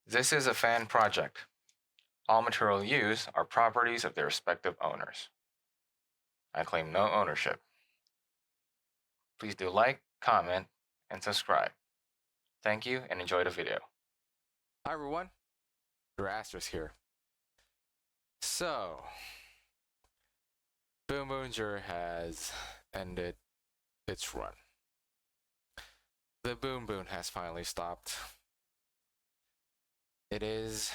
This is a fan project. All material used are properties of their respective owners. I claim no ownership. Please do like, comment, and subscribe. Thank you and enjoy the video. Hi everyone, Drasters here. So, Boonboomger has ended its run. The Boom Boom has finally stopped. It is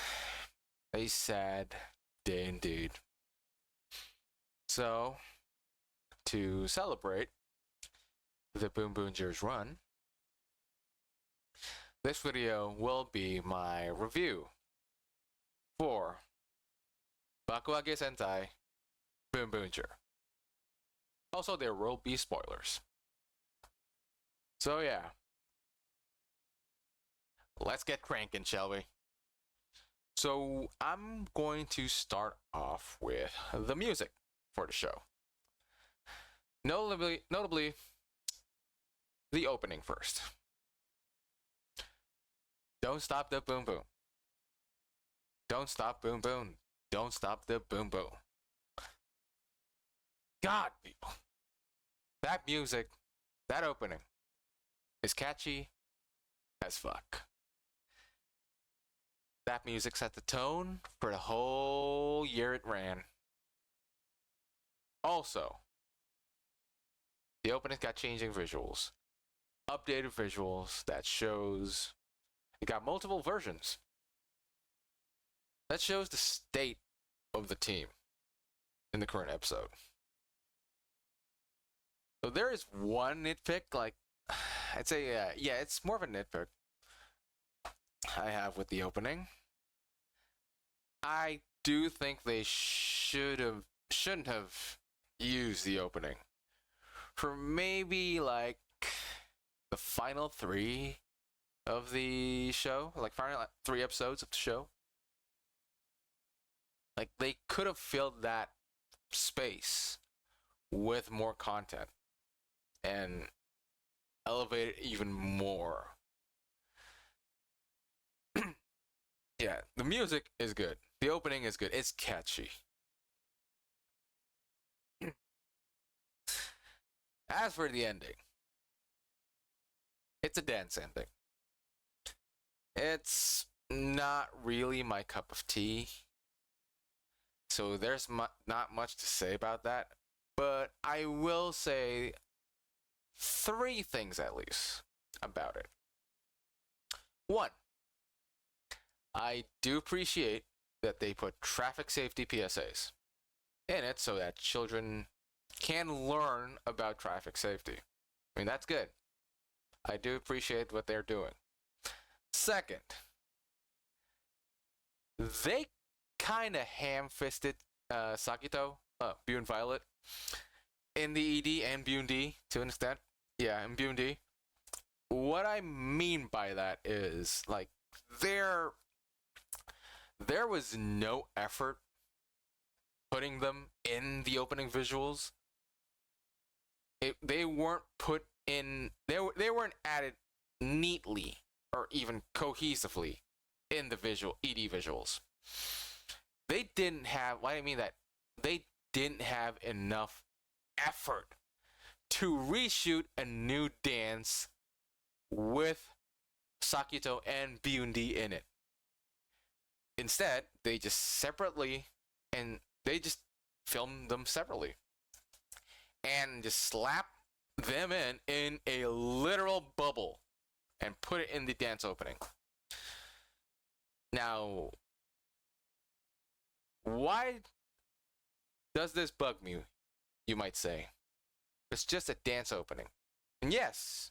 a sad day indeed. So, to celebrate the Boonboomger's run, this video will be my review for BakuageSentaiBoonboomger. Also, there will be spoilers. So yeah, let's get cranking, shall we? So I'm going to start off with the music for the show. Notably, the opening first. Don't stop the boom boom. Don't stop boom boom. Don't stop the boom boom. God, people. That music, that opening, is catchy as fuck. That music set the tone for the whole year it ran. Also, the opening got changing visuals. Updated visuals that shows it got multiple versions. That shows the state of the team in the current episode. So there is one nitpick, like, I'd say, yeah, it's more of a nitpick I have with the opening. I do think they shouldn't have used the opening for maybe like the final 3 of the show, like final 3 episodes of the show. Like, they could have filled that space with more content and elevated even more. Yeah, the music is good. The opening is good. It's catchy. As for the ending, it's a dance ending. It's not really my cup of tea, so there's not much to say about that. But I will say 3 things at least about it. 1, I do appreciate that they put traffic safety PSAs in it so that children can learn about traffic safety. I mean, that's good. I do appreciate what they're doing. 2nd, they kind of ham-fisted Sakito, Bune and Violet, in the ED and Bune D to an extent. Yeah, in Bune D. What I mean by that is, like, there was no effort putting them in the opening visuals. They weren't put in. They weren't added neatly or even cohesively in the ED visuals. They didn't have. Why do I mean that? They didn't have enough effort to reshoot a new dance with Sakito and Bune in it. Instead, they just filmed them separately and just slap them in a literal bubble and put it in the dance opening. Now, why does this bug me, you might say? It's just a dance opening. And yes,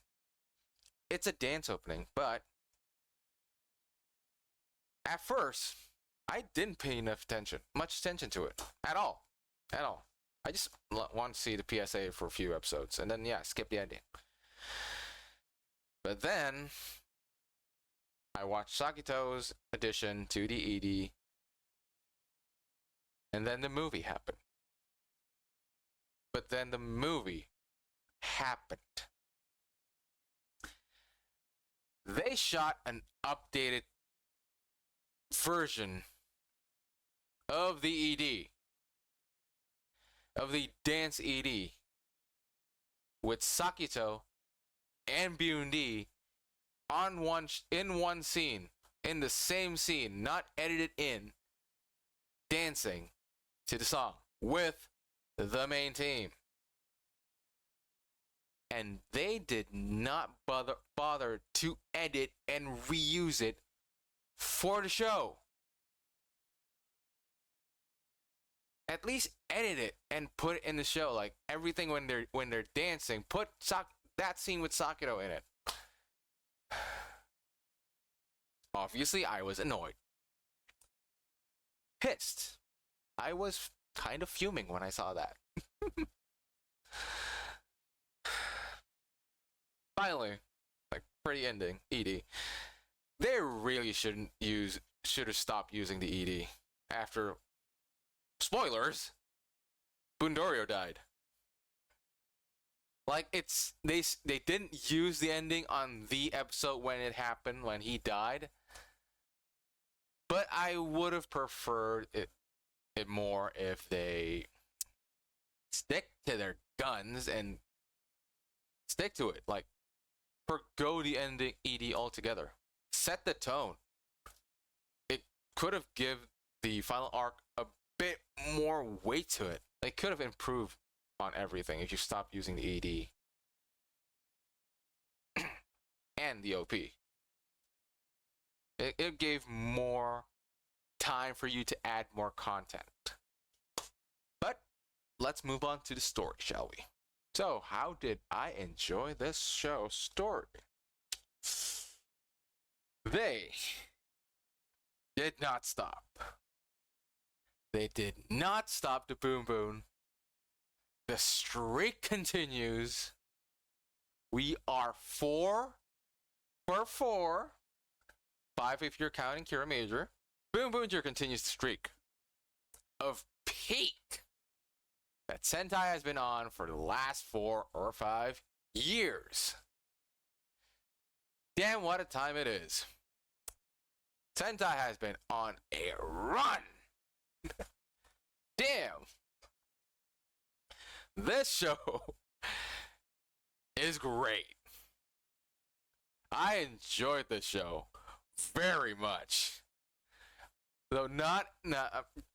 it's a dance opening, but at first, I didn't pay much attention to it at all. I just want to see the PSA for a few episodes, and then, yeah, skip the ending. But then, I watched Sakito's addition to the ED, and then the movie happened. But then the movie happened. They shot an updated version of the ED, of the dance ED, with Sakito and Byundi in one scene, in the same scene, not edited in, dancing to the song with the main team. And they did not bother to edit and reuse it for the show. At least edit it and put it in the show, like everything when they're dancing. Put that scene with Sakito in it. Obviously, I was annoyed, pissed. I was kind of fuming when I saw that. Finally, like pretty ending, ED. They really should have stopped using the ED after, spoilers, Bundorio died. Like they didn't use the ending on the episode when it happened, when he died. But I would have preferred it more if they stick to their guns and stick to it. Like, forgo the ending ED altogether. Set the tone. It could have given the final arc a bit more weight to it. They could have improved on everything if you stopped using the ED and the OP. It gave more time for you to add more content. But let's move on to the story, shall we? So, how did I enjoy this show's story? They did not stop. They did not stop the Boom Boom. The streak continues. We are 4 for 4. 5 if you're counting Kira Major. Boonboomger continues the streak of peak that Sentai has been on for the last 4 or 5 years. Damn, what a time it is. Sentai has been on a run. Damn. This show is great. I enjoyed this show very much. Though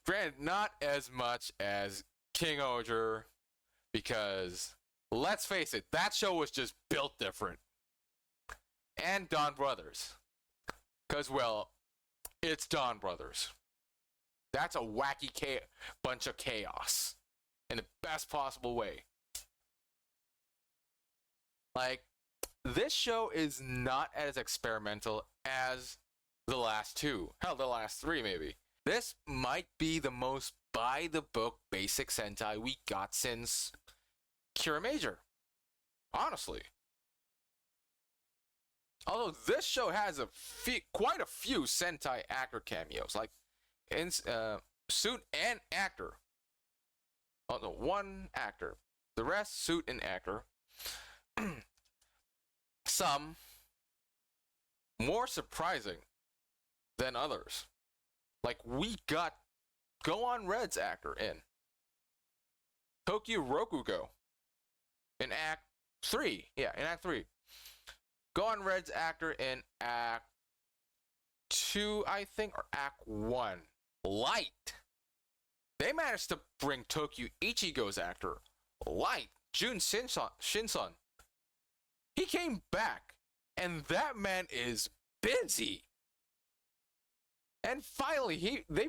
granted, not as much as King Oger, because let's face it, that show was just built different. And Don Brothers. Because, well, it's Don Brothers. That's a wacky bunch of chaos. In the best possible way. Like, this show is not as experimental as the last 2. Hell, the last 3 maybe. This might be the most by-the-book basic Sentai we got since Kira Major. Honestly. Although this show has quite a few Sentai actor cameos. Like, suit and actor. Although one actor. The rest, suit and actor. Some more surprising than others. Like, we got Go On Red's actor in Tokyo Rokugo in Act 3. Yeah, in Act 3. Go On Red's actor in Act 2, I think, or Act 1. Light. They managed to bring Tokyo Ichigo's actor, Light, Jun Shinson. He came back, and that man is busy. And finally, they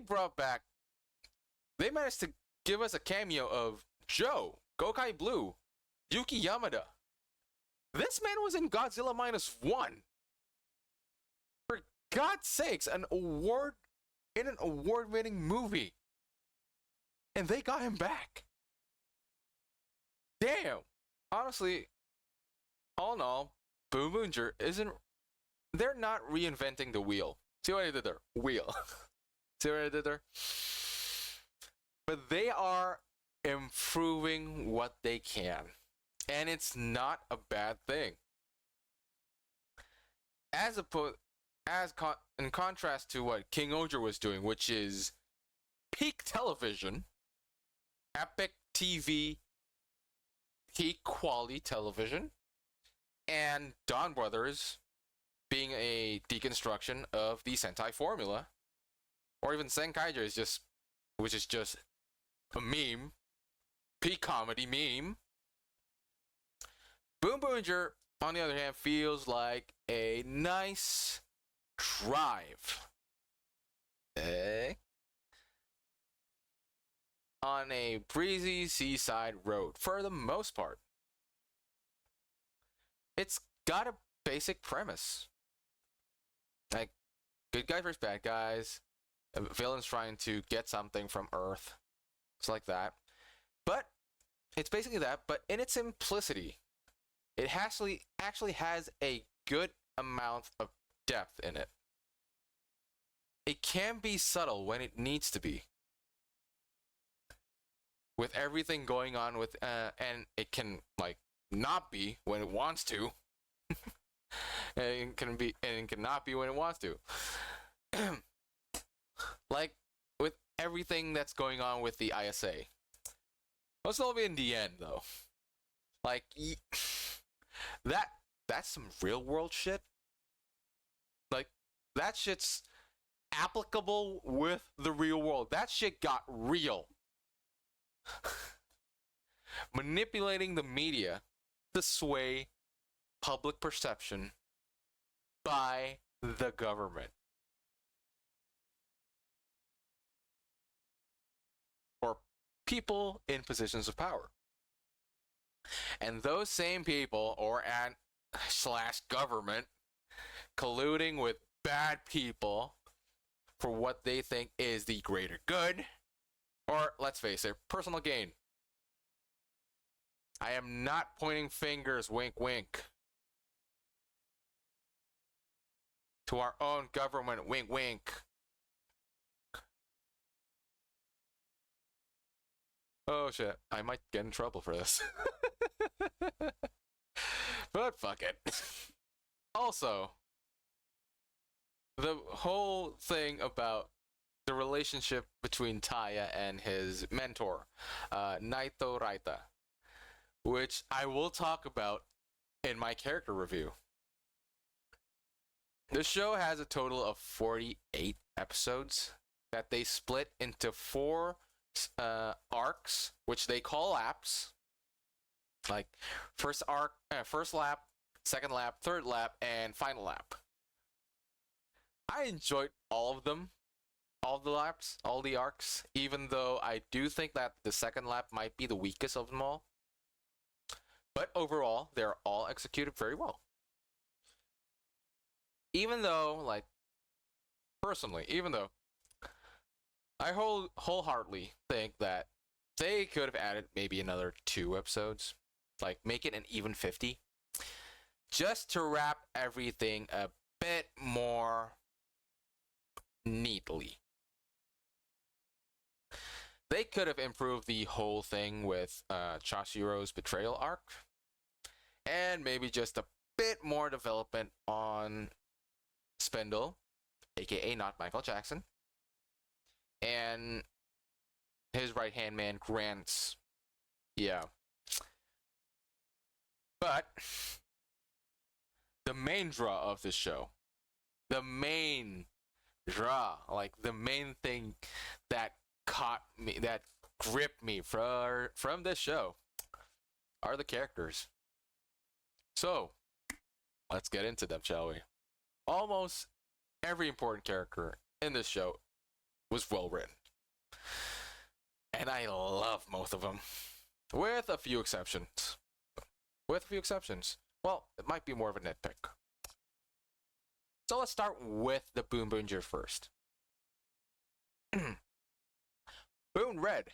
managed to give us a cameo of Joe, Gokai Blue, Yuki Yamada. This man was in Godzilla -1. For God's sakes, in an award-winning movie. And they got him back. Damn. Honestly, all in all, Boonboomger they're not reinventing the wheel. See what I did there? Wheel. See what I did there? But they are improving what they can. And it's not a bad thing. As in contrast to what King Oger was doing, which is peak television, epic TV, peak quality television, and Dawn Brothers being a deconstruction of the Sentai formula, or even Senkaiger which is just a meme, peak comedy meme. Boonboomger, on the other hand, feels like a nice drive on a breezy seaside road for the most part. It's got a basic premise. Like, good guys versus bad guys, villains trying to get something from Earth. It's like that. But it's basically that, but in its simplicity, it actually has a good amount of depth in it. It can be subtle when it needs to be. With everything going on with, and it can, like, not be when it wants to. And it cannot be when it wants to. Like, with everything that's going on with the ISA. Most of it in the end, though. Like, that's some real world shit. Like, that shit's applicable with the real world. That shit got real. Manipulating the media to sway public perception by the government. Or people in positions of power. And those same people, or / government, colluding with bad people for what they think is the greater good, or, let's face it, personal gain. I am not pointing fingers, wink wink, to our own government, wink wink. Oh shit, I might get in trouble for this. But fuck it. Also, the whole thing about the relationship between Taya and his mentor, Naito Raita, which I will talk about in my character review. The show has a total of 48 episodes that they split into 4 arcs, which they call laps. Like, first arc, first lap, second lap, third lap, and final lap. I enjoyed all of them, all the laps, all the arcs, even though I do think that the second lap might be the weakest of them all. But overall, they're all executed very well. Even though, like, personally, I wholeheartedly think that they could have added maybe another 2 episodes, like make it an even 50, just to wrap everything a bit more neatly. They could have improved the whole thing with Chashiro's betrayal arc, and maybe just a bit more development on Spindle, aka not Michael Jackson, and his right-hand man, Grant's. Yeah. But the main draw of this show, the main thing that caught me, that gripped me from this show, are the characters. So, let's get into them, shall we? Almost every important character in this show was well written. And I love most of them. With a few exceptions. Well, it might be more of a nitpick. So let's start with the Boonboomger first. Boon Red,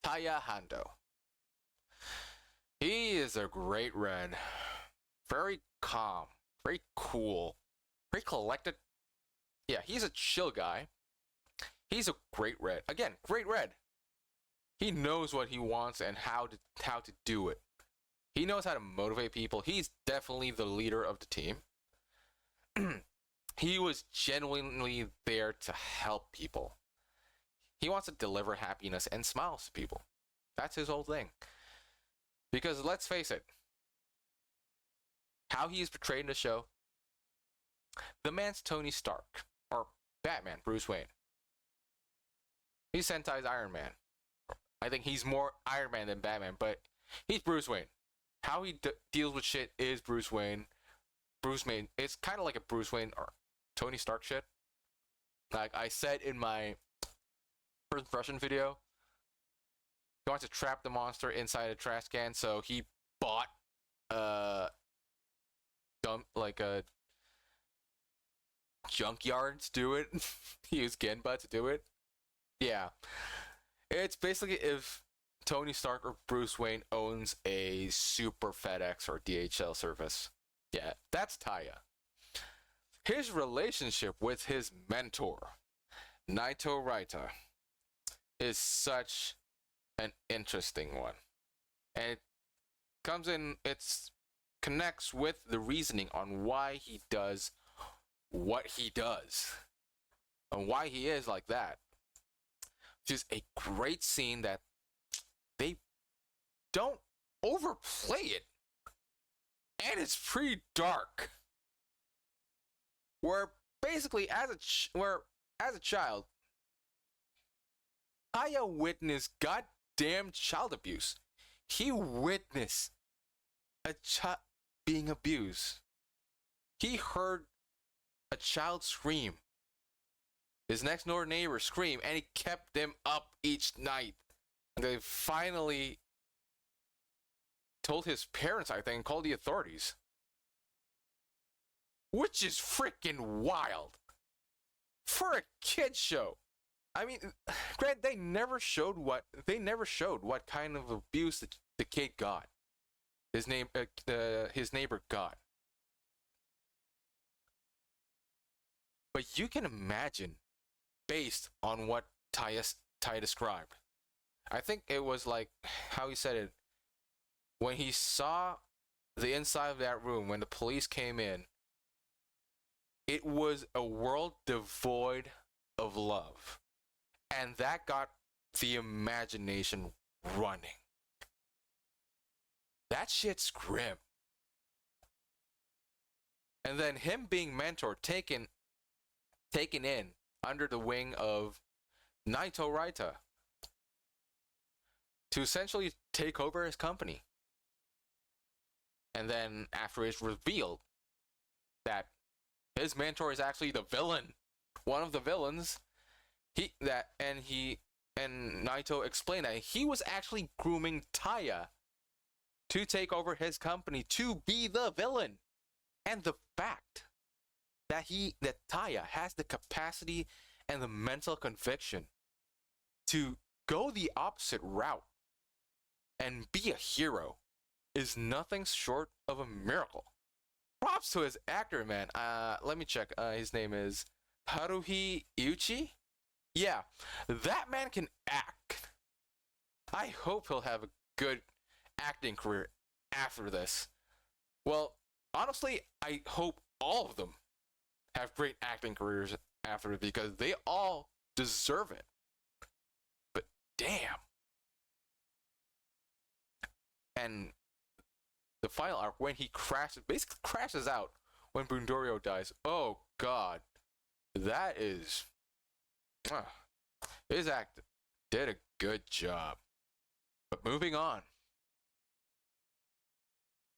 Taya Hando. He is a great red. Very calm, very cool, very collected. Yeah, he's a chill guy. He's a great red. Again, great red. He knows what he wants and how to do it. He knows how to motivate people. He's definitely the leader of the team. He was genuinely there to help people. He wants to deliver happiness and smiles to people. That's his whole thing. Because let's face it, how he is portrayed in the show, the man's Tony Stark, or Batman, Bruce Wayne. He's Sentai's Iron Man. I think he's more Iron Man than Batman, but he's Bruce Wayne. How he deals with shit is Bruce Wayne. Bruce Wayne, it's kind of like a Bruce Wayne or Tony Stark shit. Like I said in my first impression video, he wants to trap the monster inside a trash can, so he bought like a junkyard to do it. He used Genba to do it. Yeah. It's basically if Tony Stark or Bruce Wayne owns a super FedEx or DHL service. Yeah, that's Taya. His relationship with his mentor, Naito Raita, is such an interesting one. And it connects with the reasoning on why he does what he does. And why he is like that. Which is a great scene that they don't overplay it. And it's pretty dark. Where basically, as a child, Aya witnessed goddamn child abuse. He witnessed a child being abused. He heard a child scream. His next door neighbor scream, and he kept them up each night. And they finally told his parents, I think, called the authorities. Which is freaking wild. For a kid's show. I mean, granted, they never showed what kind of abuse the kid got. His neighbor got. But you can imagine, based on what Ty described. I think it was like how he said it. When he saw the inside of that room, when the police came in, it was a world devoid of love. And that got the imagination running. That shit's grim. And then him being mentored, taken in under the wing of Naito Raita to essentially take over his company. And then after it's revealed that his mentor is actually the villain, one of the villains, and Naito explained that he was actually grooming Taya to take over his company to be the villain. And the fact that Taya has the capacity and the mental conviction to go the opposite route and be a hero is nothing short of a miracle. Props to his actor, man. Let me check. His name is Haruhi Iuchi? Yeah, that man can act. I hope he'll have a good acting career after this. Well, honestly, I hope all of them have great acting careers after it because they all deserve it. But damn. And the final arc, when he basically crashes out when Bundorio dies. Oh god. That is... his actor did a good job. But moving on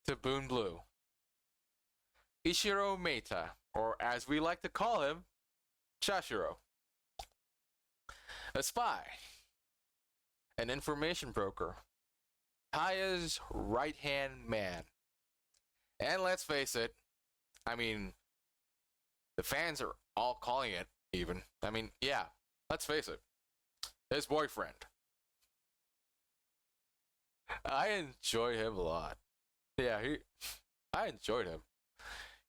to Boon Blue. Ishiro Meita, or as we like to call him, Chashiro. A spy. An information broker. Taya's right-hand man. And let's face it, I mean, the fans are all calling it, even. I mean, yeah, let's face it. His boyfriend. I enjoy him a lot. Yeah, I enjoyed him.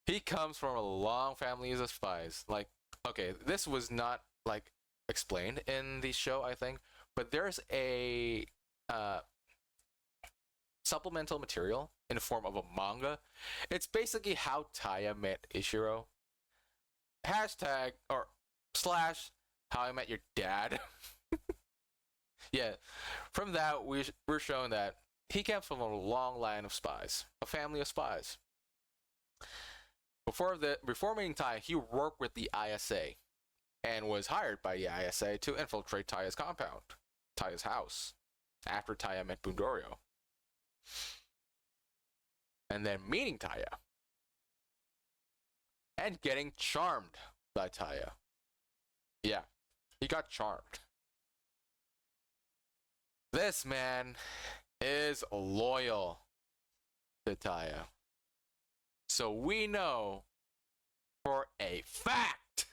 He comes from a long family of spies. Like, okay, this was not, like, explained in the show, I think, but there's a supplemental material in the form of a manga. It's basically how Taya met Ishiro. hashtag or slash how I met your dad. Yeah, from that we're shown that he came from a long line of spies, a family of spies. Before meeting Taya, he worked with the ISA and was hired by the ISA to infiltrate Taya's compound, Taya's house, after Taya met Bundorio. And then meeting Taya and getting charmed by Taya. Yeah, he got charmed. This man is loyal to Taya. So we know for a fact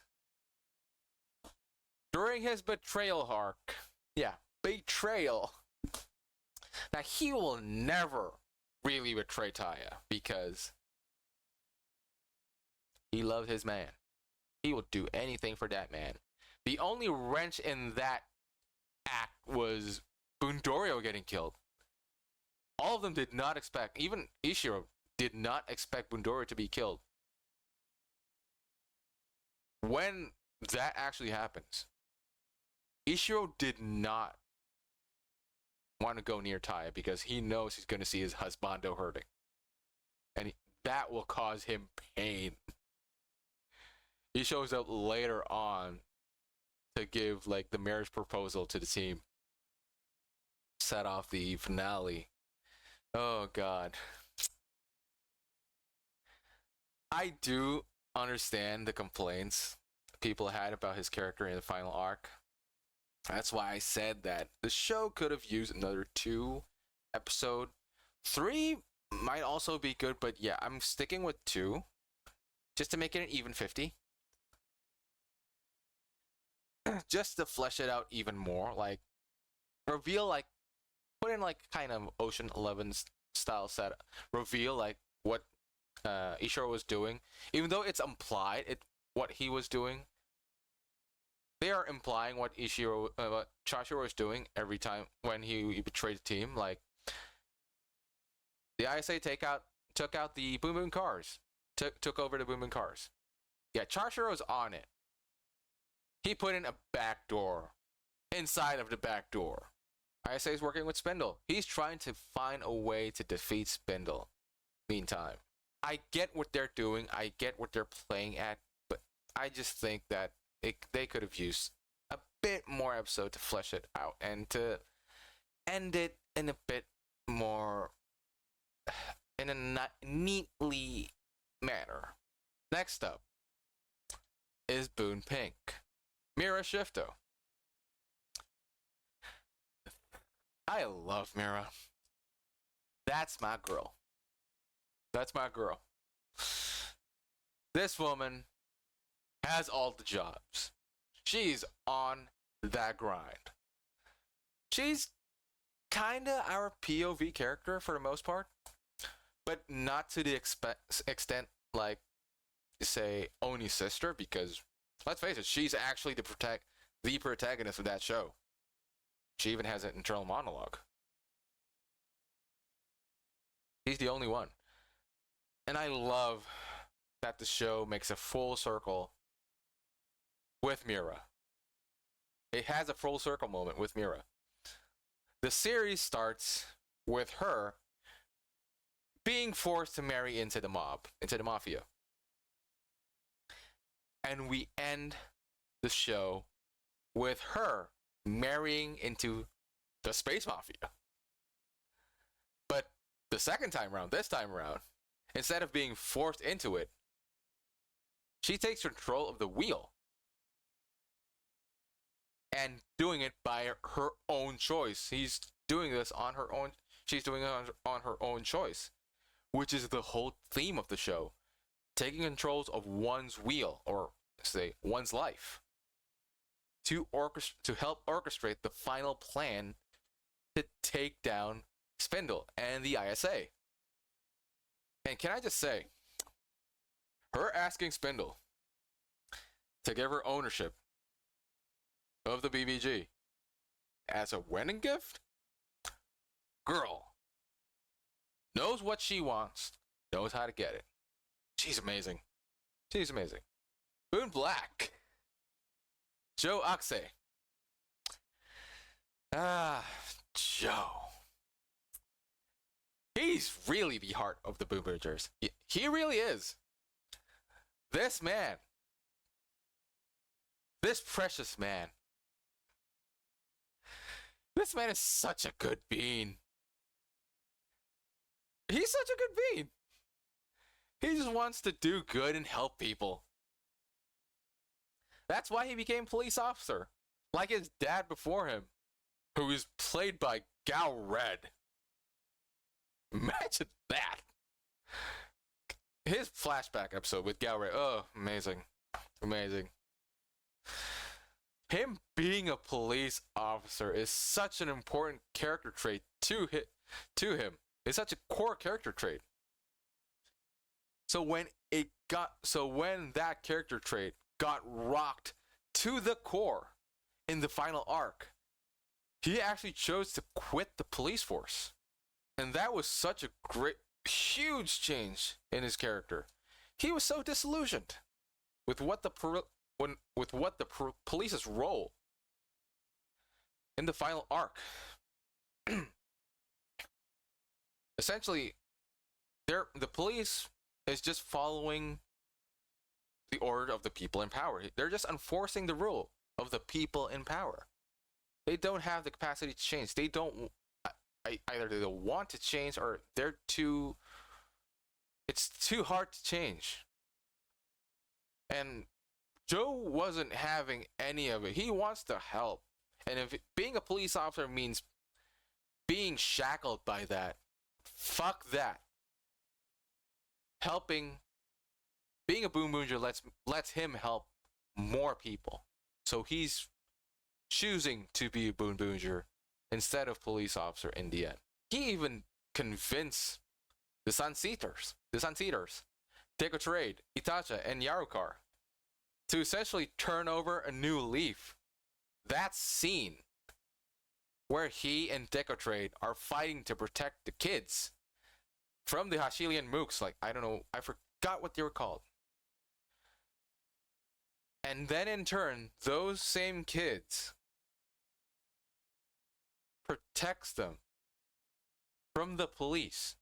during his betrayal arc, betrayal, that he will never really betray Taya because he loved his man. He will do anything for that man. The only wrench in that act was Bundorio getting killed. All of them did not expect, even Ishiro did not expect Bundorio to be killed. When that actually happens, Ishiro did not want to go near Taya because he knows he's going to see his husbando hurting. And that will cause him pain. He shows up later on to give like the marriage proposal to the team. Set off the finale. Oh god. I do understand the complaints people had about his character in the final arc. That's why I said that the show could have used another 2 episode. 3 might also be good, but yeah, I'm sticking with 2 just to make it an even 50. Just to flesh it out even more, like reveal, like put in like kind of Ocean 11 style set, reveal like what Ishiro was doing, even though it's implied what he was doing. They are implying what Chashiro was doing every time when he betrayed the team. Like the ISA took out the Boom Boom cars, took over the Boom Boom cars. Yeah, Chashiro's on it. He put in a back door inside of the back door. ISA is working with Spindle. He's trying to find a way to defeat Spindle. Meantime, I get what they're doing. I get what they're playing at, but I just think that they could have used a bit more episode to flesh it out and to end it in a bit more in a neatly manner. Next up is Boon Pink, Mira Shifto. I love Mira. That's my girl. That's my girl. This woman has all the jobs. She's on that grind. She's kinda our POV character for the most part, but not to the extent like, say, Oni's sister, because let's face it, she's actually the protagonist of that show. She even has an internal monologue. He's the only one. And I love that the show makes a full circle with Mira. It has a full circle moment with Mira. The series starts with her being forced to marry into the mafia. And we end the show with her marrying into the space mafia. But this time around, instead of being forced into it, she takes control of the wheel and doing it by her own choice. She's doing this on her own choice, which is the whole theme of the show. Taking control of one's wheel, or say one's life, to help orchestrate the final plan to take down Spindle and the ISA. And can I just say, her asking Spindle to give her ownership of the BBG as a wedding gift? Girl knows what she wants, knows how to get it. She's amazing. She's amazing. Boon Black. Joe Axe. Joe. He's really the heart of the Boonboomgers. He really is. This man. This precious man. This man is such a good bean. He's such a good bean. He just wants to do good and help people. That's why he became police officer, like his dad before him, who was played by Gal Red. Imagine that. His flashback episode with Gal Red. Oh, amazing. Amazing. Him being a police officer is such an important character trait to him. It's such a core character trait. So when that character trait got rocked to the core in the final arc, he actually chose to quit the police force. And that was such a great, huge change in his character. He was so disillusioned with what the police's role in the final arc. Essentially, the police is just following the order of the people in power. They're just enforcing the rule of the people in power. They don't have the capacity to change. They don't either they don't want to change or it's too hard to change. And Joe wasn't having any of it. He wants to help. And if being a police officer means being shackled by that, fuck that. Being a Boonboomger lets him help more people. So he's choosing to be a Boonboomger instead of police officer in the end. He even convinced the Sunseaters, Deco Trade, Itacha, and Yarokar to essentially turn over a new leaf. That scene where he and Deco Trade are fighting to protect the kids from the Hashilian mooks, like, I don't know, I forgot what they were called. And then in turn, those same kids protects them from the police,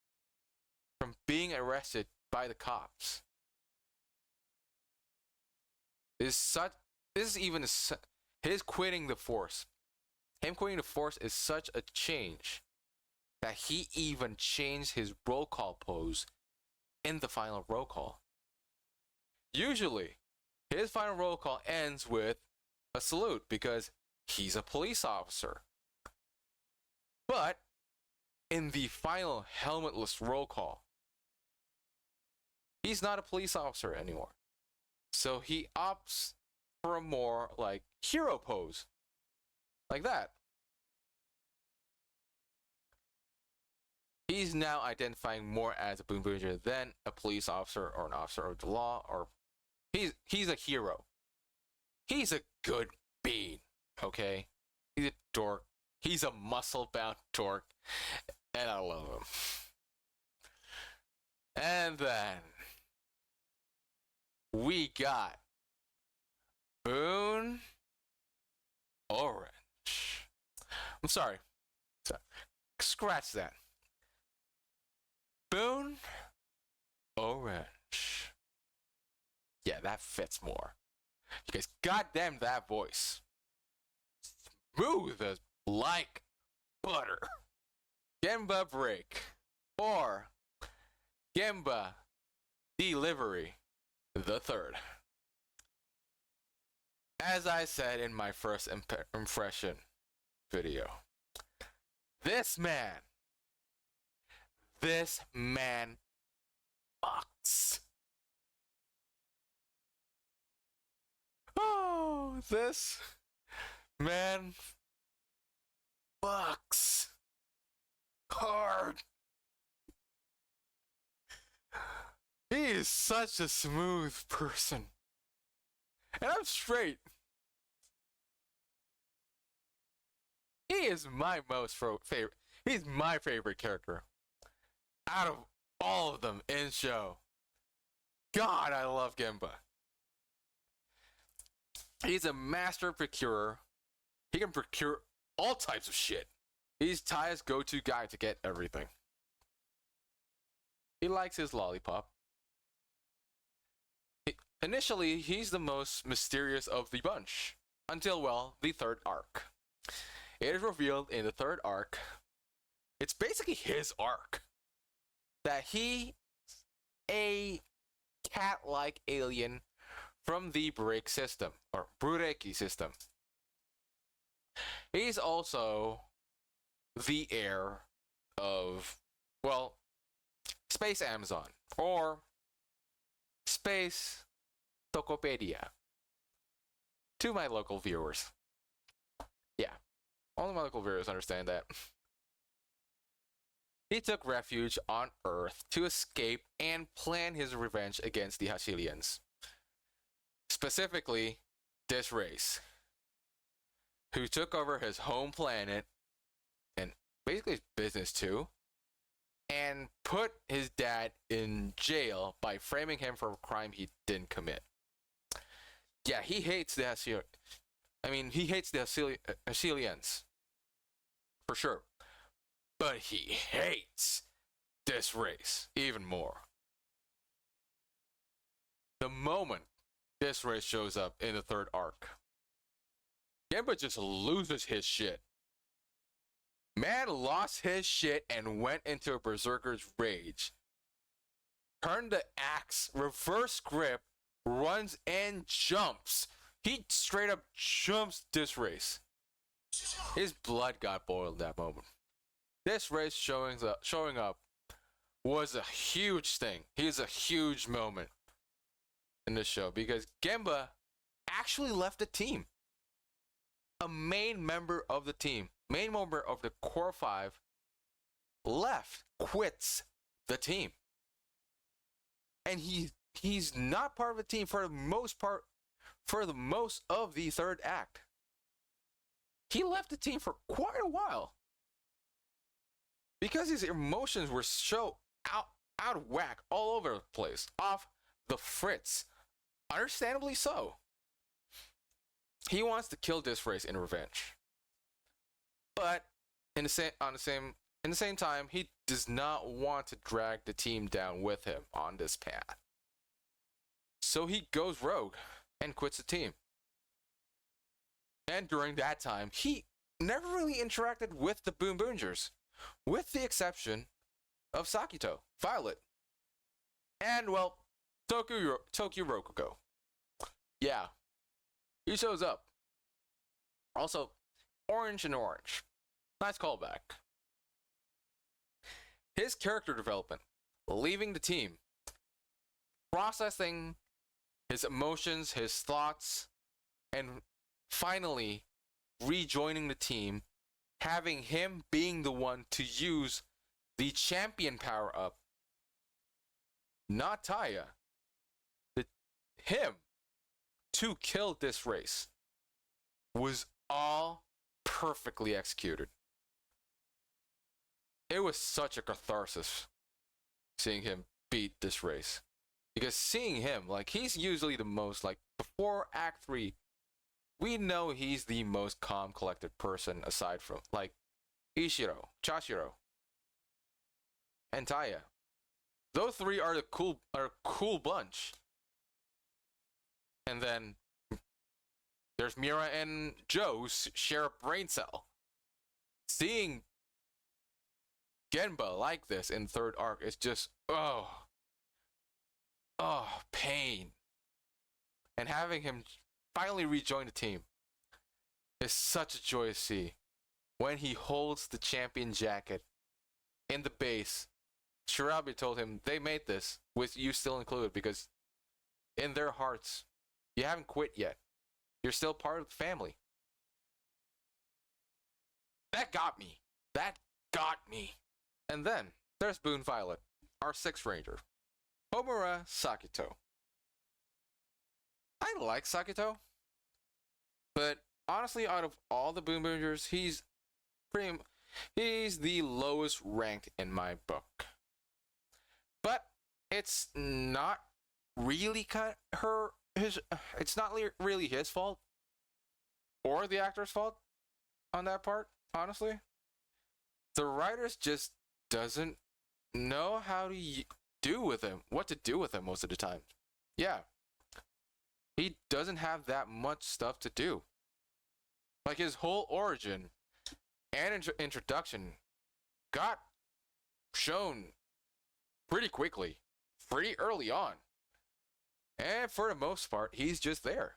from being arrested by the cops. His quitting the force. Him quitting the force is such a change that he even changed his roll call pose in the final roll call. Usually, his final roll call ends with a salute because he's a police officer. But in the final helmetless roll call, he's not a police officer anymore. So he opts for a more like hero pose. Like that. He's now identifying more as a Boonboomger than a police officer or an officer of the law, or he's a hero. He's a good bean, okay? He's a dork. He's a muscle-bound dork, and I love him. And then we got Boon Orange. I'm sorry. Scratch that. Boon Orange. Yeah, that fits more. You guys, goddamn that voice. Smooth as like butter. Gemba Break. Or Gemba Delivery the Third. As I said in my first impression video, this man fucks. Oh, this man fucks hard. He is such a smooth person. And I'm straight. He is my favorite. He's my favorite character out of all of them in show. God, I love Gemba. He's a master procurer. He can procure all types of shit. He's Taya's go-to guy to get everything. He likes his lollipop. Initially, he's the most mysterious of the bunch. Until, well, the third arc. It is revealed in the third arc. It's basically his arc. That he's a cat-like alien from the Break system, or Bureki system. He's also the heir of, well, Space Amazon, or Space Tokopedia. To my local viewers. Yeah, only my local viewers understand that. He took refuge on Earth to escape and plan his revenge against the Hashilians. Specifically, this race, who took over his home planet, and basically his business too, and put his dad in jail by framing him for a crime he didn't commit. Yeah, he hates the he hates the Hashilians. For sure. But he hates this race even more. The moment this race shows up in the third arc, Genba just loses his shit. Man lost his shit and went into a berserker's rage. Turned the axe, reverse grip, runs and jumps. He straight up jumps this race. His blood got boiled that moment. This race showing up was a huge thing. He's a huge moment in this show because Genba actually left the team. A main member of the team, main member of the Core 5, quits the team. And he's not part of the team for the most of the third act. He left the team for quite a while. Because his emotions were so out of whack, all over the place, off the fritz. Understandably so. He wants to kill this race in revenge. But in the same time, he does not want to drag the team down with him on this path. So he goes rogue and quits the team. And during that time, he never really interacted with the Boonboomgers, with the exception of Sakito, Violet, and, well, Tokyo Rokugo. Yeah, he shows up. Also, Orange and Orange. Nice callback. His character development, leaving the team, processing his emotions, his thoughts, and finally rejoining the team, having him being the one to use the champion power-up, not Taya, him, to kill this race, was all perfectly executed. It was such a catharsis seeing him beat this race. Because seeing him, like, he's usually the most, like, before Act 3, we know he's the most calm, collected person aside from, like, Ishiro, Chashiro, and Taya. Those three are a cool bunch. And then there's Mira and Joe share a brain cell. Seeing Genba like this in third arc is just pain. And having him finally rejoin the team is such a joy to see. When he holds the champion jacket in the base, Shirabi told him they made this with you still included because in their hearts, you haven't quit yet. You're still part of the family. That got me. And then there's Boon Violet, our sixth ranger, Homura Sakito. I like Sakito, but honestly, out of all the Boonboomgers, he's the lowest ranked in my book. But it's not really it's not really his fault or the actor's fault on that part, honestly. The writers just doesn't know how to do with him, what to do with him most of the time. Yeah. He doesn't have that much stuff to do. Like his whole origin and introduction got shown pretty quickly, pretty early on. And for the most part, he's just there.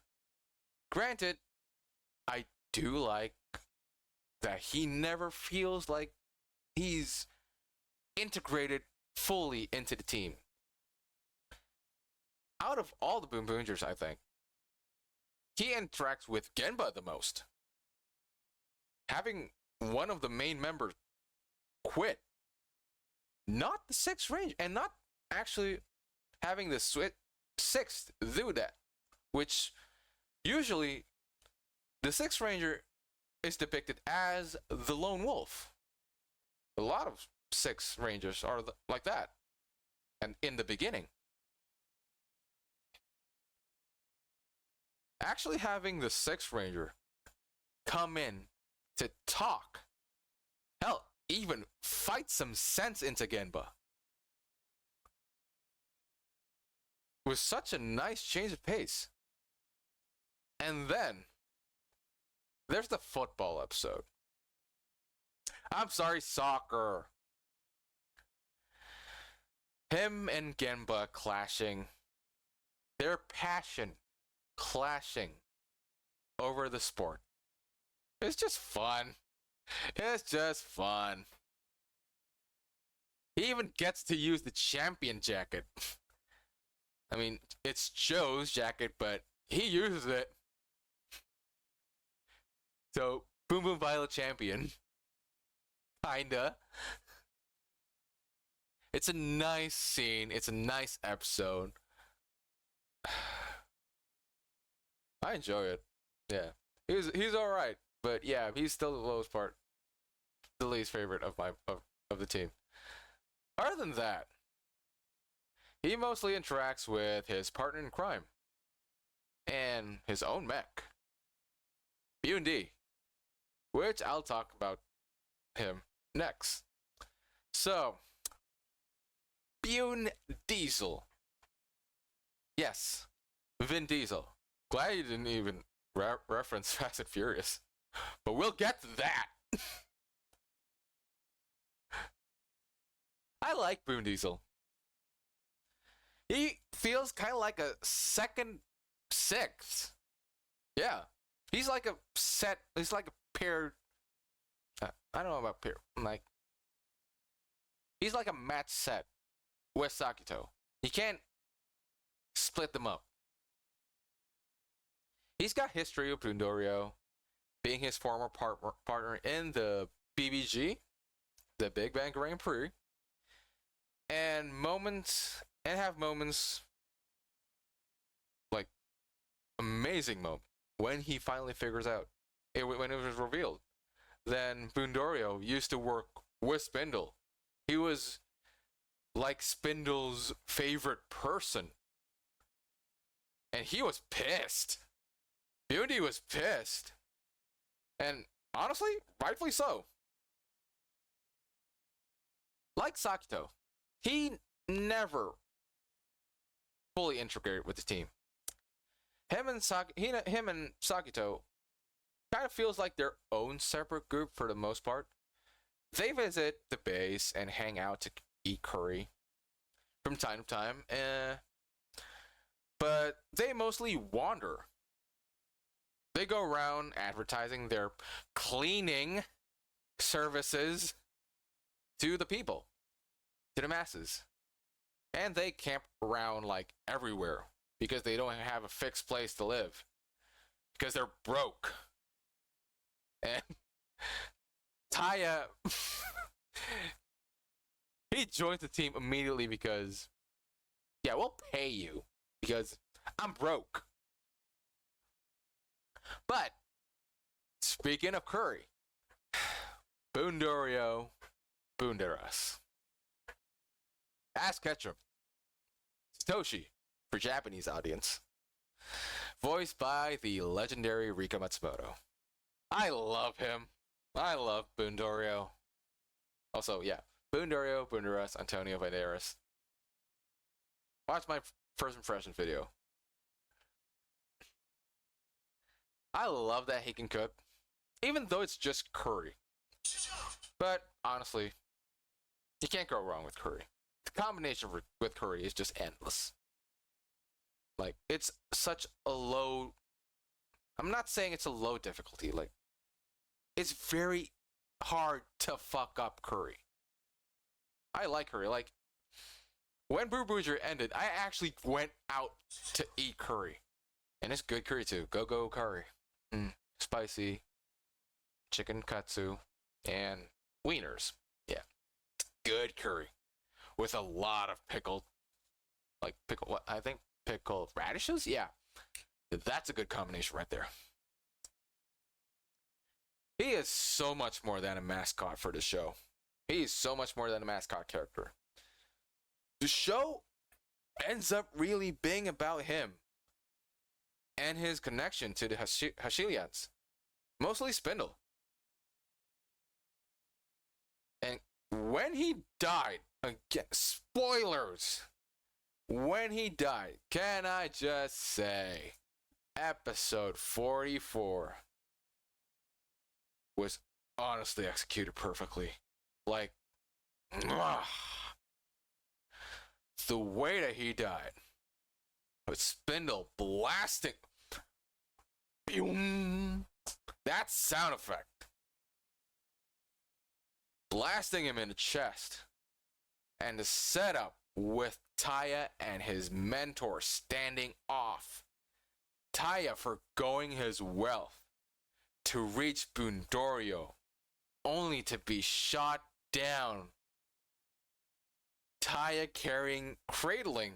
Granted, I do like that he never feels like he's integrated fully into the team. Out of all the Boonboomgers, I think, he interacts with Genba the most. Having one of the main members quit, not the Sixth Ranger, and not actually having the Sixth do that, which usually the Sixth Ranger is depicted as the lone wolf. A lot of Sixth Rangers are like that, and in the beginning. Actually having the Sixth Ranger come in to talk, hell, even fight some sense into Genba, was such a nice change of pace. And then there's the football episode. I'm sorry, soccer. Him and Genba clashing. Their passion clashing over the sport. It's just fun. It's just fun. He even gets to use the champion jacket. I mean, it's Joe's jacket, but he uses it. So, Boom Boom Violet champion. Kinda. It's a nice scene. It's a nice episode. I enjoy it. Yeah. He's alright. But yeah, he's still the lowest part. The least favorite of the team. Other than that, he mostly interacts with his partner in crime. And his own mech. B&D. Which I'll talk about him next. So, Bune Diesel. Yes, Vin Diesel. Glad you didn't even reference Fast and Furious. But we'll get to that. I like Bune Diesel. He feels kind of like a second Sixth. Yeah. He's like a paired. I don't know about pair. He's like a match set with Sakito. You can't split them up. He's got history with Bundorio, being his former partner in the BBG, the Big Bang Grand Prix, and have moments like amazing moment when he finally figures out when it was revealed. Then Bundorio used to work with Spindle. He was like Spindle's favorite person. And he was pissed. Beauty was pissed. And honestly, rightfully so. Like Sakito, he never fully integrated with the team. Him and Sakito kind of feels like their own separate group for the most part. They visit the base and hang out to eat curry from time to time, but they mostly wander. They go around advertising their cleaning services to the people, to the masses. And they camp around like everywhere because they don't have a fixed place to live. Because they're broke. And Taya, he joins the team immediately because, yeah, we'll pay you because I'm broke. But, speaking of curry, Bundorio Bunderas. Ask Ketchum. Satoshi, for Japanese audience. Voiced by the legendary Rika Matsumoto. I love him. I love Boondorio. Also, yeah, Boondorio, Boondoras, Antonio Banderas. Watch my first impression video. I love that he can cook, even though it's just curry. But honestly, you can't go wrong with curry. The combination with curry is just endless. Like, it's such a low... I'm not saying it's a low difficulty. Like, it's very hard to fuck up curry. I like curry. Like, when Boonboomger ended, I actually went out to eat curry. And it's good curry too. Go curry. Spicy. Chicken katsu. And wieners. Yeah. Good curry. With a lot of pickled... Like, what? I think pickled radishes? Yeah. That's a good combination right there. He is so much more than a mascot for the show. He is so much more than a mascot character. The show ends up really being about him and his connection to the Hashilians. Mostly Spindle. And when he died, again, spoilers. When he died, can I just say, episode 44 was honestly executed perfectly. Like, the way that he died, with Spindle blasting, that sound effect, blasting him in the chest, and the setup with Taya and his mentor standing off. Taya forgoing his wealth to reach Boondorio, only to be shot down. Taya cradling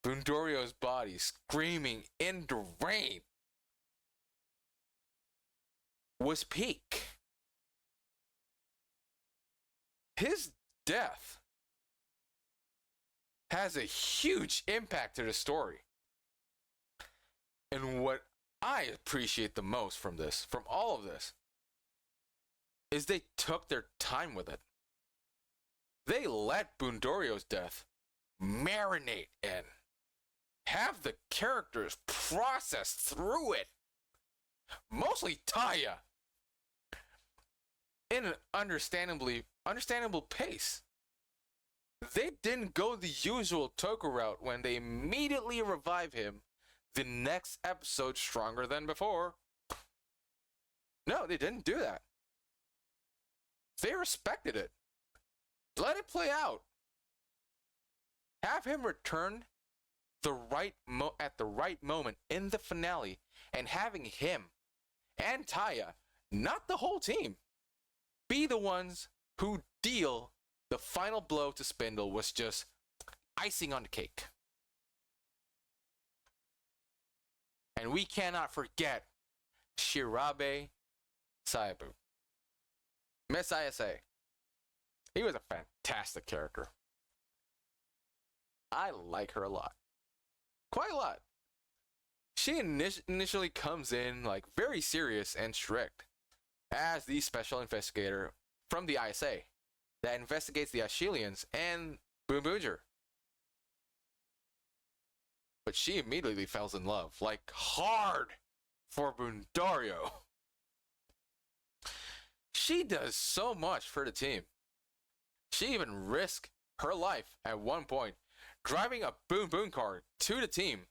Boondorio's body, screaming in the rain, was peak. His death has a huge impact to the story. And what I appreciate the most from all of this, is they took their time with it. They let Boondorio's death marinate in. Have the characters process through it. Mostly Taya. In an understandable pace. They didn't go the usual Toku route when they immediately revive him the next episode stronger than before. No, they didn't do that. They respected it. Let it play out. Have him return at the right moment in the finale, and having him and Taya, not the whole team, be the ones who deal the final blow to Spindle was just icing on the cake. And we cannot forget Shirabe Saibu. Miss ISA. He was a fantastic character. I like her a lot. Quite a lot. She initially comes in like very serious and strict as the special investigator from the ISA that investigates the Ashilians and Boonboomger. But she immediately falls in love, like hard, for Boondorio. She does so much for the team. She even risked her life at one point, driving a Boon Boon car to the team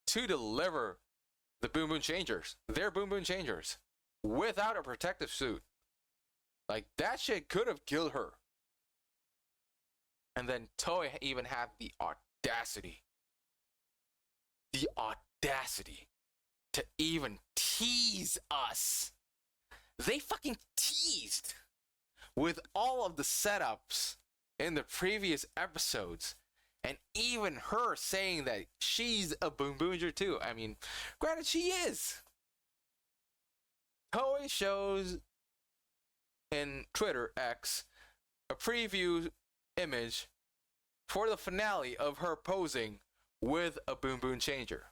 to deliver the Boon Boon Changers, their Boon Boon Changers, without a protective suit. Like, that shit could have killed her. And then Toei even had the audacity to even tease us. They fucking teased with all of the setups in the previous episodes, and even her saying that she's a Boonboomger too. I mean, granted, she is. Toei shows in Twitter X a preview image for the finale of her posing with a Boon Boon Changer.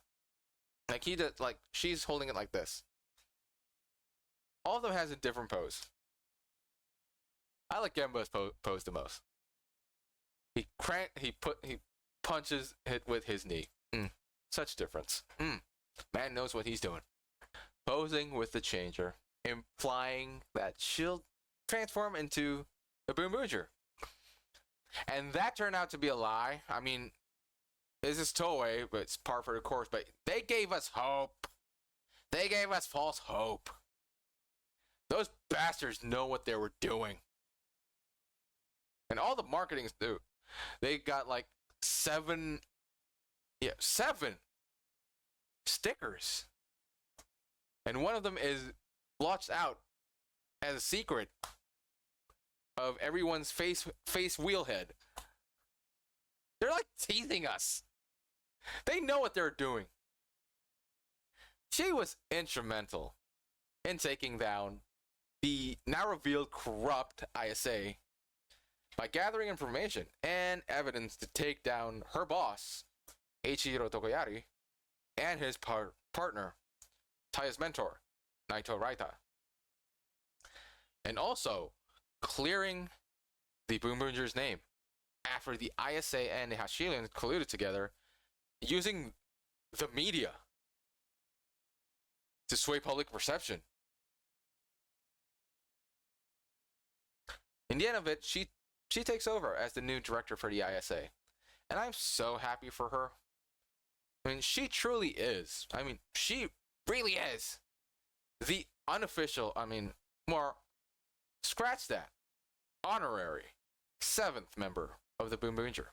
Like, she's holding it like this. All of them has a different pose. I like Gemba's pose the most. He punches it with his knee. Such difference. Man knows what he's doing. Posing with the changer, implying that she'll transform into a Boonboomger. And that turned out to be a lie. I mean, this is Toei, but it's par for the course. But they gave us hope. They gave us false hope. Those bastards know what they were doing. And all the marketing's do. They got like 7 stickers. And one of them is blotched out as a secret of everyone's face wheelhead. They're like teasing us. They know what they're doing. She was instrumental in taking down the now revealed corrupt ISA by gathering information and evidence to take down her boss, Eiichiro Tokoyari, and his partner, Taya's mentor, Naito Raita. And also clearing the Boonboomger's name after the ISA and the Hashilians colluded together using the media to sway public perception. In the end of it, she takes over as the new director for the ISA. And I'm so happy for her. I mean, she truly is. I mean, she really is the unofficial, scratch that, honorary 7th member of the Boonboomger.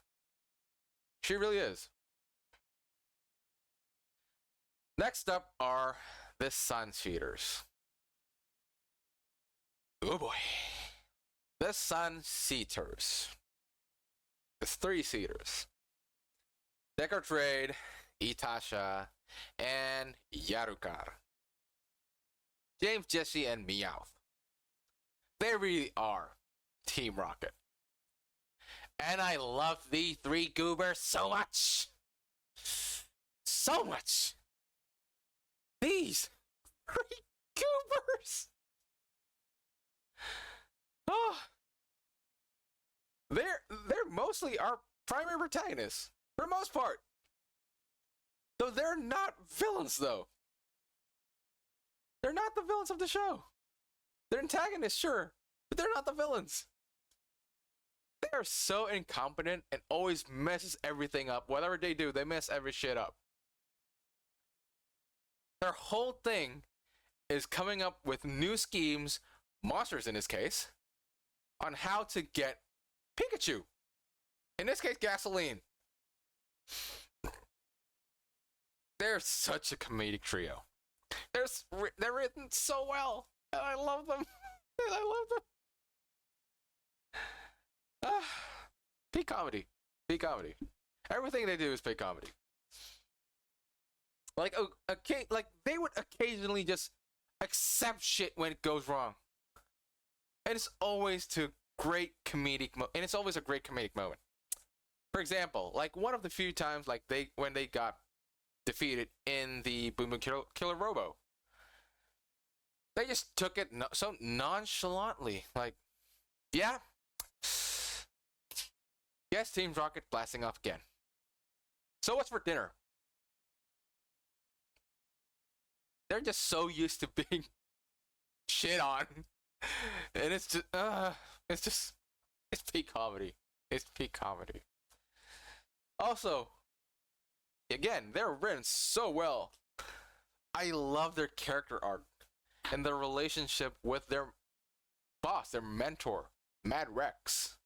She really is. Next up are the Sun Seaters. Oh boy. The Sun Seaters. The 3 Seaters. Decker Trade, Itasha, and Yarukar. James, Jesse, and Meowth. They really are Team Rocket. And I love the 3 goobers so much. So much. These 3 goobers. Oh. They're mostly our primary protagonists, for the most part. Though they're not villains, though. They're not the villains of the show. They're antagonists, sure, but they're not the villains. They are so incompetent and always messes everything up. Whatever they do, they mess every shit up. Their whole thing is coming up with new schemes, monsters in this case, on how to get Pikachu. In this case, gasoline. They're such a comedic trio. They're written so well, and I love them. And I love them. Peak comedy. Peak comedy. Everything they do is peak comedy. Like they would occasionally just accept shit when it goes wrong, and it's always to great comedic and it's always a great comedic moment. For example, like one of the few times when they got defeated in the Boom Boom Killer Robo, they just took it so nonchalantly. Like, yeah, yes, Team Rocket blasting off again. So what's for dinner? They're just so used to being shit on, and it's peak comedy. It's peak comedy. Also, again, they're written so well. I love their character arc and their relationship with their boss, their mentor, Mad Rex,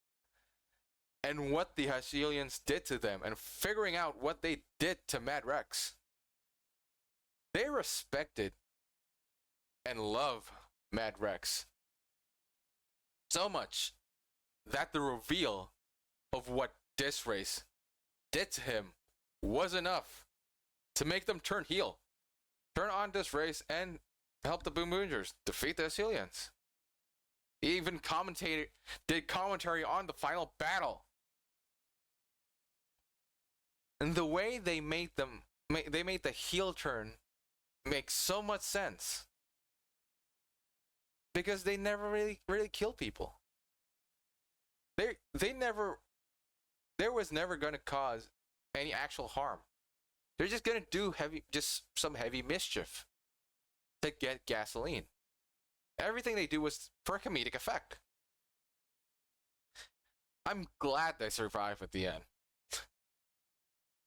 and what the Hashilians did to them, and figuring out what they did to Mad Rex. They respected and love Mad Rex so much that the reveal of what this race did to him was enough to make them turn heel, turn on this race, and help the Boonboomgers defeat the Hashilians. He even did commentary on the final battle. And the way they made the heel turn makes so much sense. because they never really kill people. They never, there was never gonna cause any actual harm. They're just gonna do some heavy mischief to get gasoline. Everything they do was for comedic effect. I'm glad they survived at the end.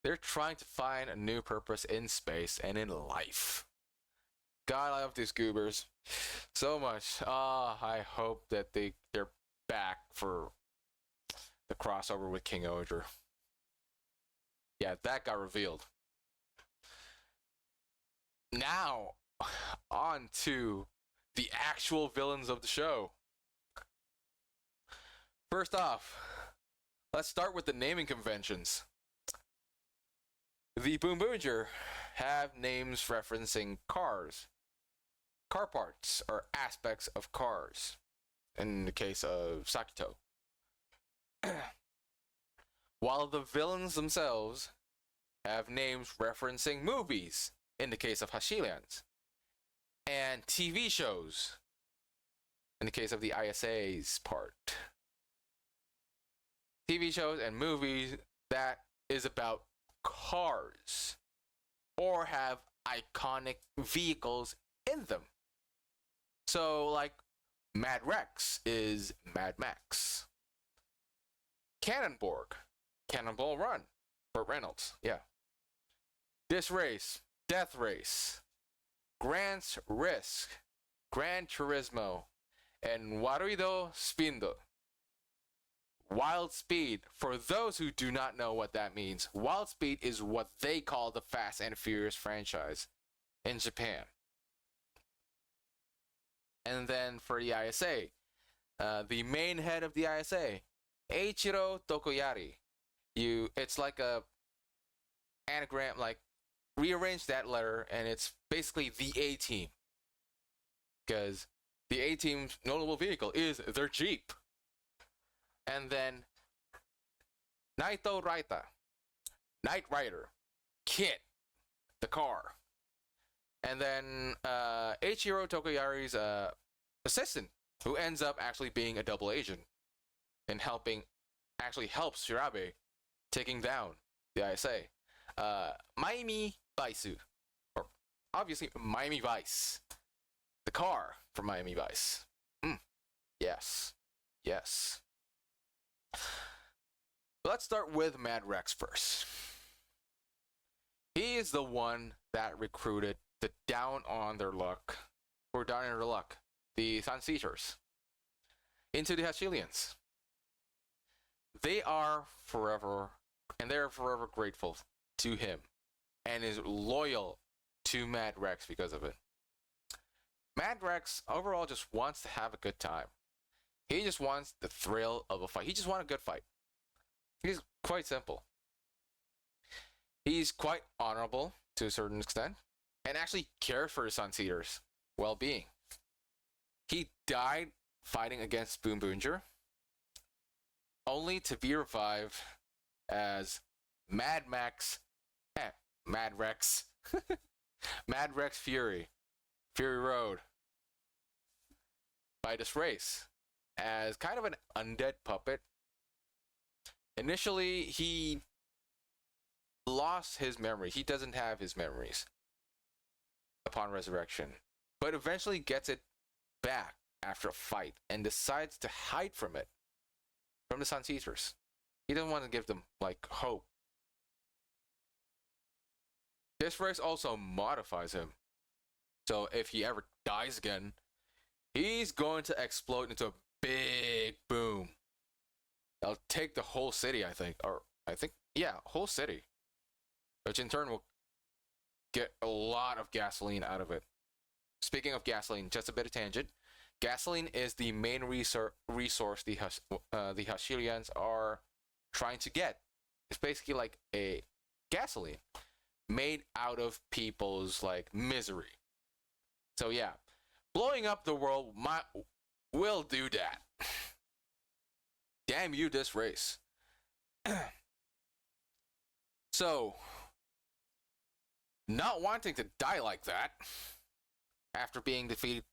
They're trying to find a new purpose in space and in life. God, I love these goobers so much. I hope that they're back for the crossover with King Oger. Yeah, that got revealed. Now, on to the actual villains of the show. First off, let's start with the naming conventions. The Boonboomger have names referencing cars, car parts, or aspects of cars, in the case of Sakito. While the villains themselves have names referencing movies, in the case of Hashilians, and TV shows, in the case of the ISA's part. TV shows and movies that is about cars or have iconic vehicles in them. So, like, Mad Rex is Mad Max. Cannonball Run, Burt Reynolds, yeah. This Race, Death Race, Grant's Risk, Gran Turismo, and Waruido Spindo. Wild Speed, for those who do not know what that means, Wild Speed is what they call the Fast and Furious franchise in Japan. And then for the ISA, the main head of the ISA, Eiichiro Tokoyari. It's like a anagram, like rearrange that letter, and it's basically the A-Team. Because the A-Team's notable vehicle is their Jeep. And then Naito Raita, Knight Rider, Kit, the car. And then Eiichiro Tokoyari's assistant, who ends up actually being a double agent and actually helps Shirabe taking down the ISA. Miami Vice, or obviously Miami Vice, the car from Miami Vice. Yes. Let's start with Mad Rex first. He is the one that recruited the down on their luck, the Sun Seizers, into the Hashilians. They are forever grateful to him and is loyal to Mad Rex because of it. Mad Rex overall just wants to have a good time. He just wants the thrill of a fight. He just wants a good fight. He's quite simple. He's quite honorable to a certain extent and actually cares for his Sun Seeders' well-being. He died fighting against Boonboomger, only to be revived as Mad Rex Mad Rex Fury Road by this race as kind of an undead puppet. Initially, he lost his memory. He doesn't have his memories upon resurrection, but eventually gets it back after a fight and decides to hide from the Sun Seizers. He doesn't want to give them, like, hope. This race also modifies him. So if he ever dies again, he's going to explode into a big boom. That'll take the whole city, whole city. Which in turn will get a lot of gasoline out of it. Speaking of gasoline, just a bit of tangent. Gasoline is the main resource the Hashilians are trying to get. It's basically like a gasoline made out of people's, like, misery. So yeah, blowing up the world will do that. Damn you, this race. So, not wanting to die like that, after being defeated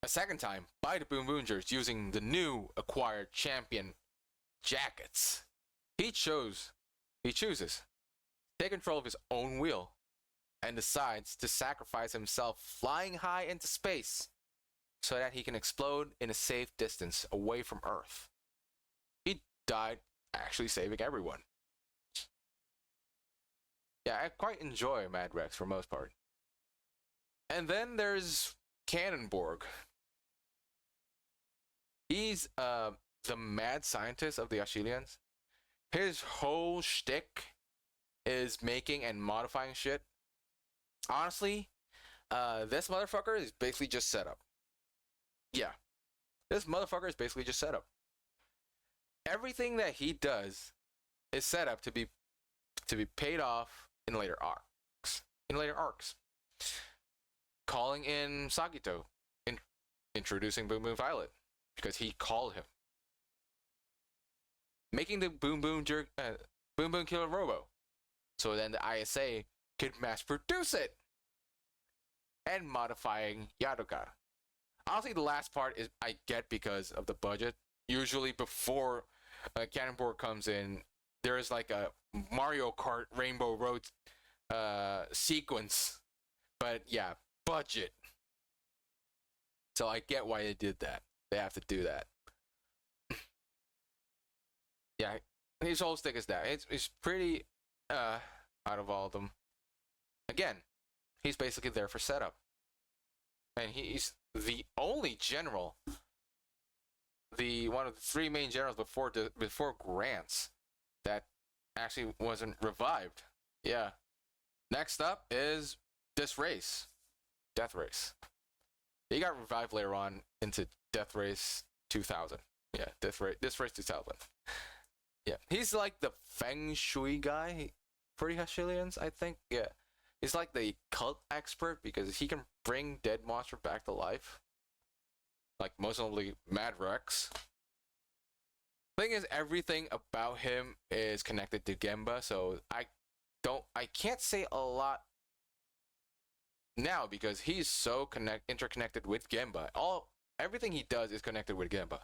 a second time by the Boonboomgers using the new acquired champion jackets. He chooses to take control of his own wheel and decides to sacrifice himself flying high into space so that he can explode in a safe distance away from Earth. He died actually saving everyone. Yeah, I quite enjoy Mad Rex for most part. And then there's Cannonborg. He's the mad scientist of the Ashilians. His whole shtick is making and modifying shit. Honestly, this motherfucker is basically just set up. Yeah, this motherfucker is basically just set up. Everything that he does is set up to be paid off in later arcs. Calling in Sagito, introducing Boom Boom Violet because he called him. Making the Boom Boom Killer Robo, so then the ISA could mass produce it. And modifying Yadoka. Honestly, the last part is I get because of the budget. Usually before Cannonborg comes in, there is like a Mario Kart Rainbow Road sequence. But yeah, budget. So I get why they did that. They have to do that. Yeah, his whole stick is that. It's pretty out of all of them. Again, he's basically there for setup. And he's the only general, one of the three main generals before Grants that actually wasn't revived. Yeah. Next up is Death Race. He got revived later on into Death Race 2000. Yeah, Death Race 2000. Yeah, he's like the Feng Shui guy for the Hashilians, I think. Yeah. He's like the cult expert because he can bring dead monster back to life. Like most notably Mad Rex. Thing is, everything about him is connected to Gemba, so I can't say a lot now because he's so interconnected with Gemba. Everything he does is connected with Gemba.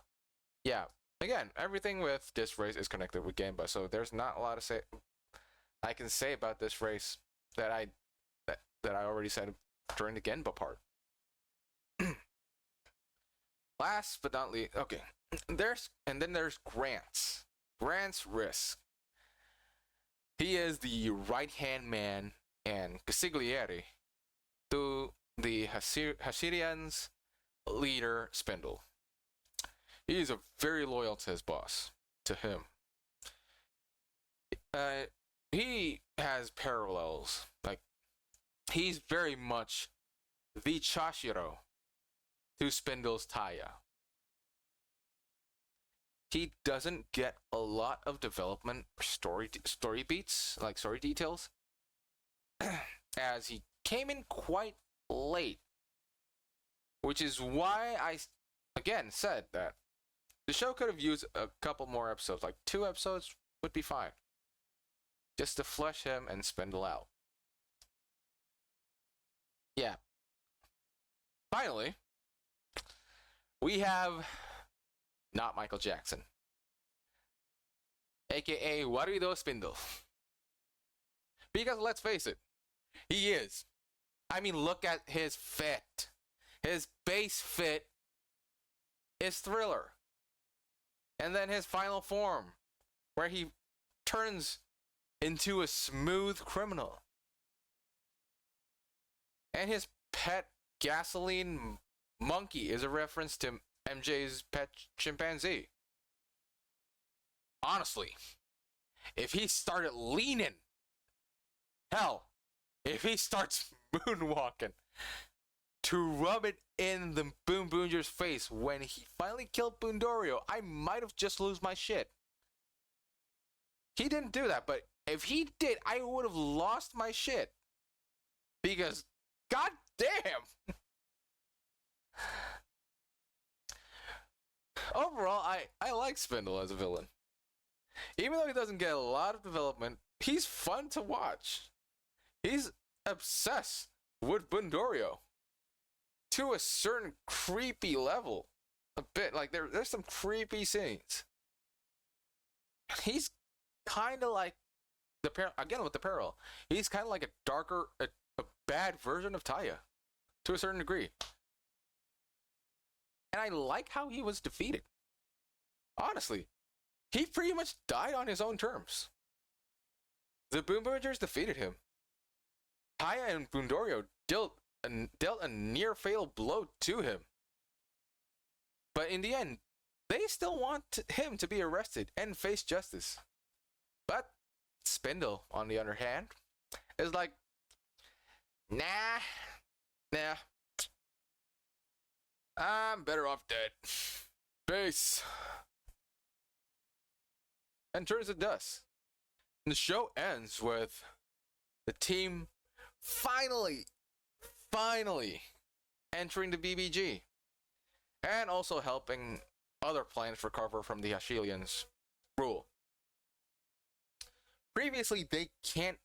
Yeah, again, everything with this race is connected with Gemba, so there's not a lot to say I can say about this race that I already said during the Genba part. Last but not least, okay. There's Grants. Grants Risk. He is the right-hand man and consigliere to the Hashirians leader Spindle. He is very loyal to his boss, to him. He has parallels. Like, he's very much the Chashiro to Spindle's Taya. He doesn't get a lot of development or story beats, like story details, as he came in quite late. Which is why I, again, said that the show could have used a couple more episodes, like 2 episodes would be fine. Just to flesh him and Spindle out. Yeah. Finally, we have not Michael Jackson, aka Warido Spindle. Because let's face it, he is. I mean, look at his fit. His base fit is Thriller. And then his final form, where he turns into a smooth criminal. And his pet gasoline monkey is a reference to MJ's pet chimpanzee. Honestly, if he started leaning, hell, if he starts moonwalking to rub it in the Boonboomger's face when he finally killed Boondorio, I might have just lost my shit. He didn't do that, but if he did, I would have lost my shit. Because, god damn! Overall, I like Spindle as a villain. Even though he doesn't get a lot of development, he's fun to watch. He's obsessed with Boondorio. to a certain creepy level. A bit like there's some creepy scenes. He's kind of like again with the parallel. He's kind of like a darker, a bad version of Taya, to a certain degree. And I like how he was defeated. Honestly, he pretty much died on his own terms. The Boonboomgers defeated him. Taya and Bundorio dealt a near fatal blow to him. But in the end, they still want him to be arrested and face justice. But Spindle, on the other hand, is like, nah, I'm better off dead. Peace. And turns to dust. And the show ends with the team finally entering the BBG. And also helping other planets recover from the Ashilians' rule. Previously, they can't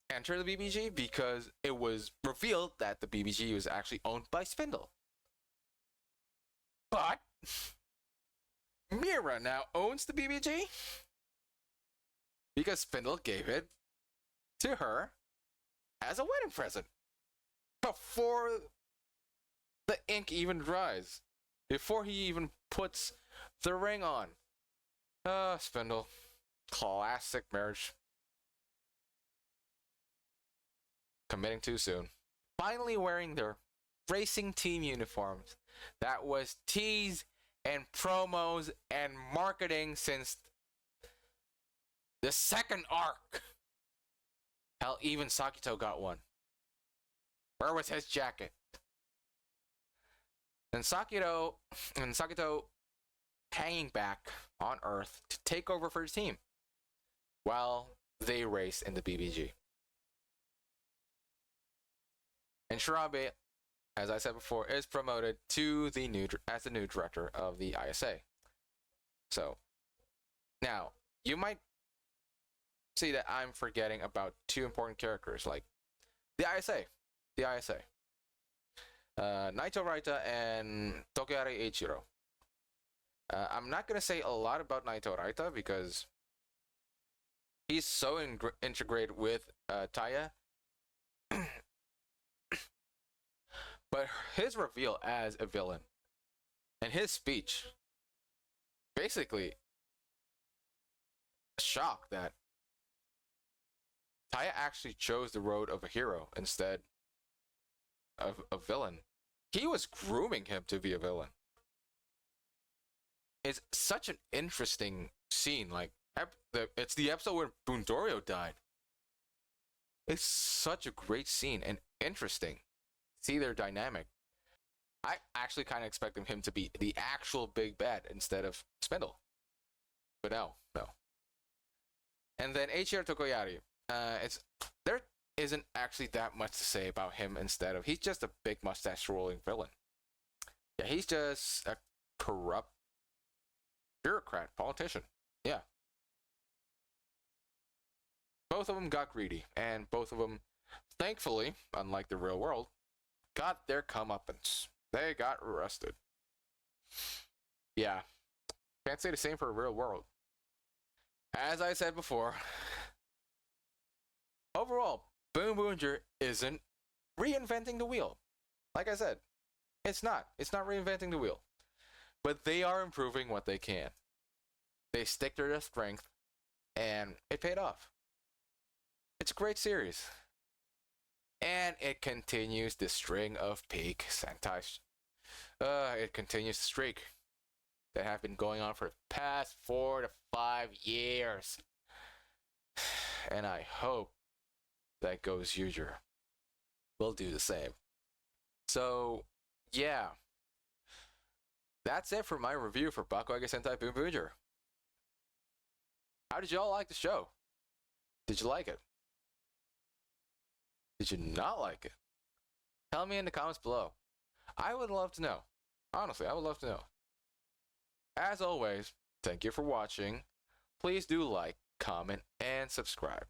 enter the BBG because it was revealed that the BBG was actually owned by Spindle. But Mira now owns the BBG because Spindle gave it to her as a wedding present before the ink even dries, before he even puts the ring on. Spindle. Classic marriage. Committing too soon. Finally wearing their racing team uniforms that was teased and promos and marketing since the second arc. Hell, even Sakito got one. Where was his jacket? And Sakito hanging back on Earth to take over for his team while they race in the BBG. And Shirabe, as I said before, is promoted to as the new director of the ISA. So, now, you might see that I'm forgetting about two important characters, like the ISA. Naito Raita and Tokiari Eiichiro. I'm not going to say a lot about Naito Raita because he's so integrated with Taya. But his reveal as a villain and his speech basically shocked that Taya actually chose the road of a hero instead of a villain. He was grooming him to be a villain. It's such an interesting scene. Like, it's the episode where Bundorio died. It's such a great scene and interesting. See their dynamic. I actually kind of expected him to be the actual big bad instead of Spindle. But no. And then Eiichiro Tokoyari. There isn't actually that much to say about him instead of he's just a big mustache rolling villain. Yeah, he's just a corrupt bureaucrat, politician. Yeah. Both of them got greedy, and both of them, thankfully, unlike the real world, got their comeuppance. They got arrested. Yeah. Can't say the same for the real world. As I said before, overall, Boonboomger isn't reinventing the wheel. Like I said, it's not. It's not reinventing the wheel. But they are improving what they can. They stick to their strength, and it paid off. It's a great series. And it continues the string of peak Sentai. It continues the streak that have been going on for the past 4 to 5 years. And I hope that Ghost-User will do the same. So, yeah. That's it for my review for BakuageSentaiBoonboomger. How did y'all like the show? Did you like it? Did you not like it? Tell me in the comments below. I would love to know. Honestly, I would love to know. As always, thank you for watching. Please do like, comment, and subscribe.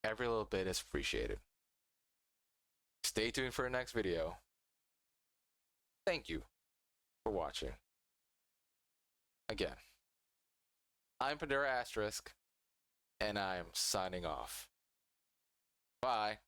Every little bit is appreciated. Stay tuned for the next video. thank you for watching. Again, I'm Pandora Asterisk, and I'm signing off. Bye.